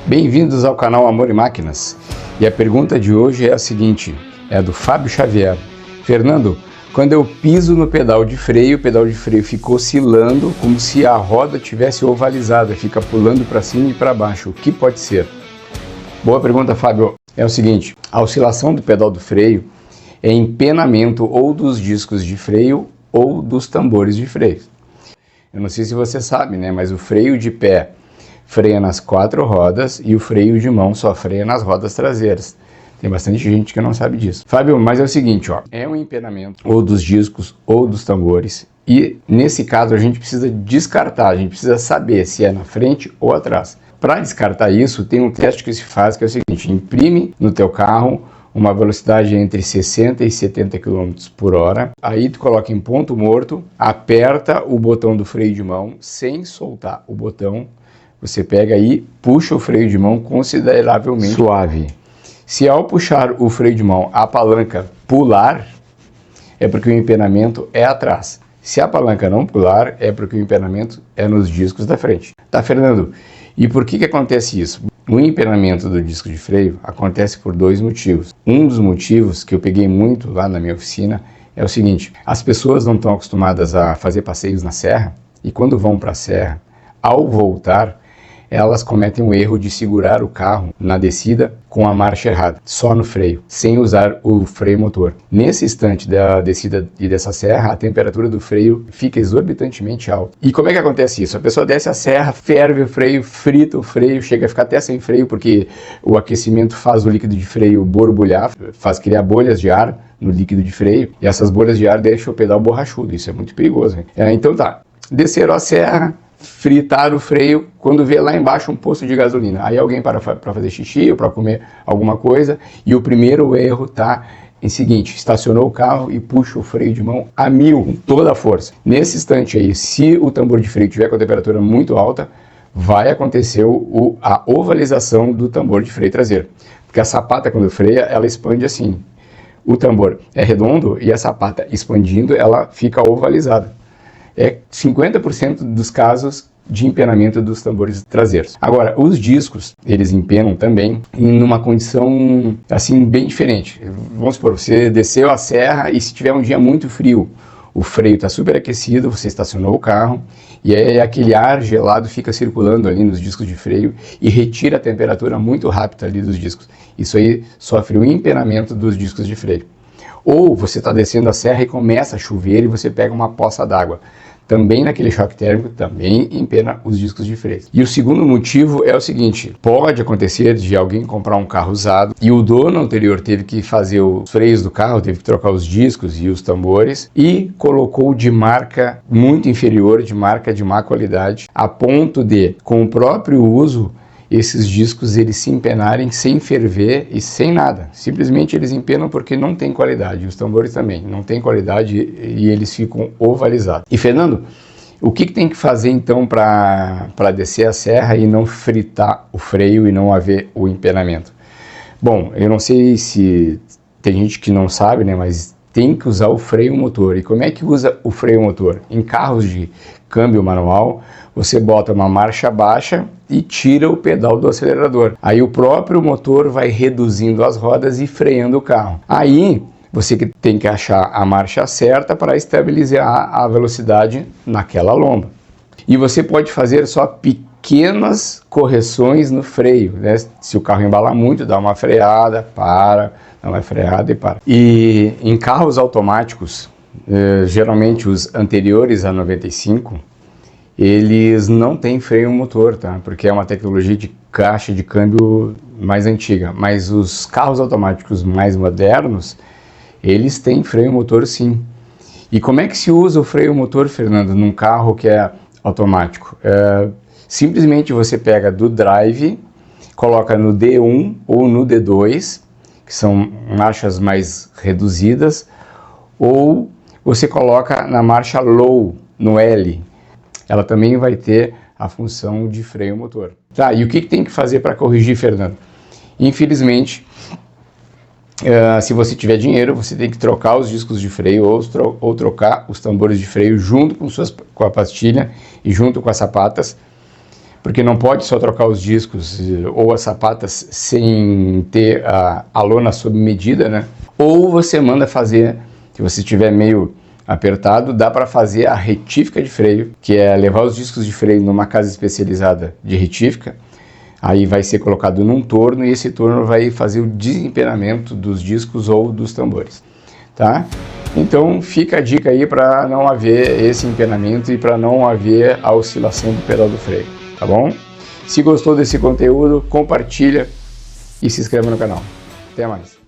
Bem-vindos ao canal Amor e Máquinas. E a pergunta de hoje é a seguinte, é do Fábio Xavier. Fernando, quando eu piso no pedal de freio, o pedal de freio fica oscilando como se a roda tivesse ovalizada, fica pulando para cima e para baixo. O que pode ser? Boa pergunta, Fábio. É o seguinte, a oscilação do pedal do freio é empenamento ou dos discos de freio ou dos tambores de freio. Eu não sei se você sabe, né, mas o freio de pé freia nas 4 rodas e o freio de mão só freia nas rodas traseiras. Tem bastante gente que não sabe disso. Fábio, mas é o seguinte, ó, é um empenamento ou dos discos ou dos tambores e nesse caso a gente precisa descartar, a gente precisa saber se é na frente ou atrás. Para descartar isso, tem um teste que se faz que é o seguinte, imprime no teu carro uma velocidade entre 60 e 70 km por hora, aí tu coloca em ponto morto, aperta o botão do freio de mão sem soltar o botão, você pega aí, puxa o freio de mão consideravelmente suave. Se ao puxar o freio de mão a palanca pular, é porque o empenamento é atrás. Se a palanca não pular, é porque o empenamento é nos discos da frente. Tá, Fernando? E por que acontece isso? O empenamento do disco de freio acontece por 2 motivos. Um dos motivos que eu peguei muito lá na minha oficina é o seguinte, as pessoas não estão acostumadas a fazer passeios na serra e quando vão para a serra, ao voltar, elas cometem o erro de segurar o carro na descida com a marcha errada, só no freio, sem usar o freio motor. Nesse instante da descida e dessa serra, a temperatura do freio fica exorbitantemente alta. E como é que acontece isso? A pessoa desce a serra, ferve o freio, frita o freio, chega a ficar até sem freio, porque o aquecimento faz o líquido de freio borbulhar, faz criar bolhas de ar no líquido de freio, e essas bolhas de ar deixam o pedal borrachudo, isso é muito perigoso. Então tá, desceram a serra, fritar o freio, quando vê lá embaixo um posto de gasolina. Aí alguém para fazer xixi ou para comer alguma coisa, e o primeiro erro tá em seguinte, estacionou o carro e puxa o freio de mão a 1000, com toda a força. Nesse instante aí, se o tambor de freio tiver com a temperatura muito alta, vai acontecer a ovalização do tambor de freio traseiro. Porque a sapata, quando freia, ela expande assim. O tambor é redondo e a sapata expandindo, ela fica ovalizada. É 50% dos casos de empenamento dos tambores traseiros. Agora, os discos, eles empenam também em uma condição, assim, bem diferente. Vamos supor, você desceu a serra e se tiver um dia muito frio, o freio está super aquecido, você estacionou o carro e aí aquele ar gelado fica circulando ali nos discos de freio e retira a temperatura muito rápida ali dos discos. Isso aí sofre o empenamento dos discos de freio. Ou você está descendo a serra e começa a chover e você pega uma poça d'água. Também naquele choque térmico, também empena os discos de freio. E o segundo motivo é o seguinte, pode acontecer de alguém comprar um carro usado e o dono anterior teve que fazer os freios do carro, teve que trocar os discos e os tambores e colocou de marca muito inferior, de marca de má qualidade, a ponto de, com o próprio uso, esses discos eles se empenarem sem ferver e sem nada. Simplesmente eles empenam porque não tem qualidade. Os tambores também não tem qualidade e eles ficam ovalizados. E Fernando, o que tem que fazer então para descer a serra e não fritar o freio e não haver o empenamento? Bom, eu não sei se tem gente que não sabe, né, mas tem que usar o freio motor. E como é que usa o freio motor? Em carros de câmbio manual, você bota uma marcha baixa e tira o pedal do acelerador. Aí o próprio motor vai reduzindo as rodas e freando o carro. Aí você tem que achar a marcha certa para estabilizar a velocidade naquela lomba. E você pode fazer só pequenas correções no freio, né? Se o carro embalar muito, dá uma freada, para, dá uma freada e para. E em carros automáticos, geralmente os anteriores a 95, eles não têm freio motor, tá? Porque é uma tecnologia de caixa de câmbio mais antiga. Mas os carros automáticos mais modernos, eles têm freio motor sim. E como é que se usa o freio motor, Fernando, num carro que é automático? Simplesmente você pega do drive, coloca no D1 ou no D2, que são marchas mais reduzidas, ou você coloca na marcha low, no L. Ela também vai ter a função de freio motor. Tá, e o que tem que fazer para corrigir, Fernando? Infelizmente, se você tiver dinheiro, você tem que trocar os discos de freio ou trocar os tambores de freio junto com a pastilha e junto com as sapatas, porque não pode só trocar os discos ou as sapatas sem ter a lona sob medida, né? Ou você manda fazer, se você estiver meio apertado, dá para fazer a retífica de freio, que é levar os discos de freio numa casa especializada de retífica. Aí vai ser colocado num torno e esse torno vai fazer o desempenamento dos discos ou dos tambores, tá? Então fica a dica aí para não haver esse empenamento e para não haver a oscilação do pedal do freio, tá bom? Se gostou desse conteúdo, compartilha e se inscreva no canal. Até mais!